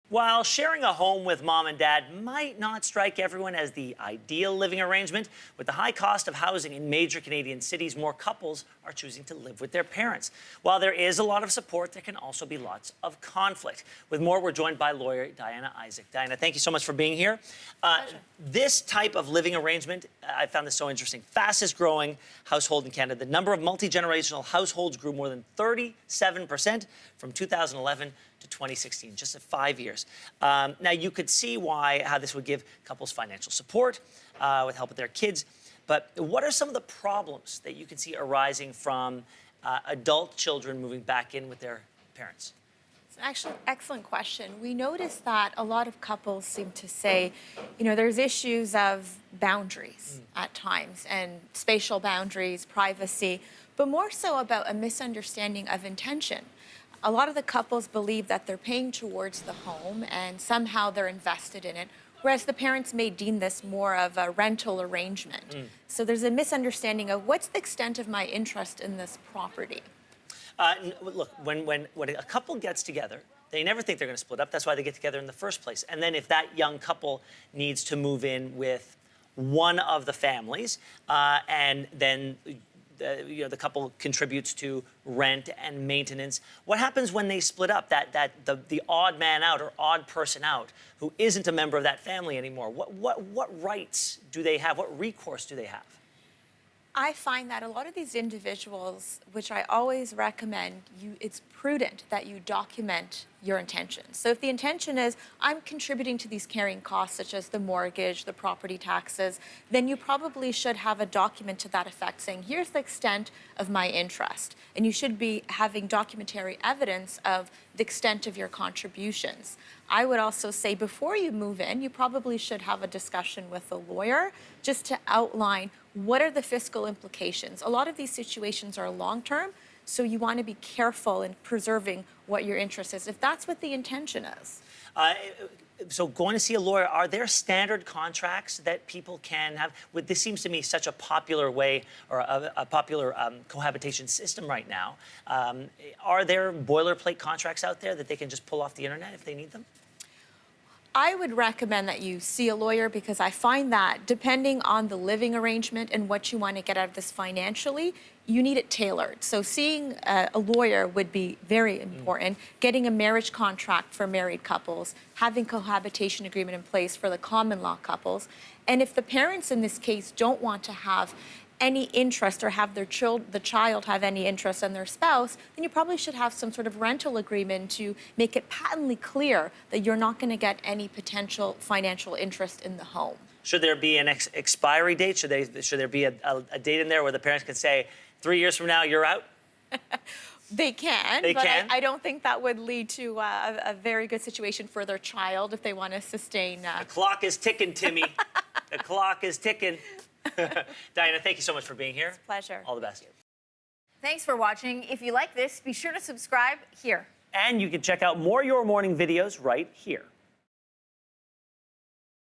While sharing a home with mom and dad might not strike everyone as the ideal living arrangement, with the high cost of housing in major Canadian cities, more couples are choosing to live with their parents. While there is a lot of support, there can also be lots of conflict. With more, we're joined by lawyer Diana Isaac. Diana, thank you so much for being here. This type of living arrangement, I found this so interesting. Fastest growing household in Canada. The number of multi-generational households grew more than 37% from 2011 to 2016, just in 5 years. Now, you could see how this would give couples financial support with help with their kids. But what are some of the problems that you can see arising from adult children moving back in with their parents? It's actually an excellent question. We notice that a lot of couples seem to say, there's issues of boundaries at times, and spatial boundaries, privacy, but more so about a misunderstanding of intention. A lot of the couples believe that they're paying towards the home and somehow they're invested in it, whereas the parents may deem this more of a rental arrangement. So there's a misunderstanding of what's the extent of my interest in this property. Look, when a couple gets together, they never think they're going to split up. That's why they get together in the first place. And then if that young couple needs to move in with one of the families, and then the couple contributes to rent and maintenance. What happens when they split up? The odd man out or odd person out who isn't a member of that family anymore. What rights do they have? What recourse do they have? I find that a lot of these individuals, which I always recommend, it's prudent that you document your intentions. So if the intention is, I'm contributing to these carrying costs, such as the mortgage, the property taxes, then you probably should have a document to that effect saying, here's the extent of my interest. And you should be having documentary evidence of the extent of your contributions. I would also say before you move in, you probably should have a discussion with a lawyer just to outline what are the fiscal implications. A lot of these situations are long-term, so you want to be careful in preserving what your interest is, if that's what the intention is. So going to see a lawyer, are there standard contracts that people can have? This seems to me such a popular way, or a popular cohabitation system right now. Are there boilerplate contracts out there that they can just pull off the internet if they need them? I would recommend that you see a lawyer, because I find that depending on the living arrangement and what you want to get out of this financially, you need it tailored. So seeing a lawyer would be very important. Getting a marriage contract for married couples, having cohabitation agreement in place for the common law couples. And if the parents in this case don't want to have any interest or have the child have any interest in their spouse, then you probably should have some sort of rental agreement to make it patently clear that you're not going to get any potential financial interest in the home. Should there be an expiry date? Should there be a date in there where the parents can say, 3 years from now, you're out? They can, I don't think that would lead to a very good situation for their child if they want to sustain. The clock is ticking, Timmy. The clock is ticking. Diana, thank you so much for being here. It's a pleasure. All the best. Thanks for watching. If you like this, be sure to subscribe here. And you can check out more Your Morning videos right here.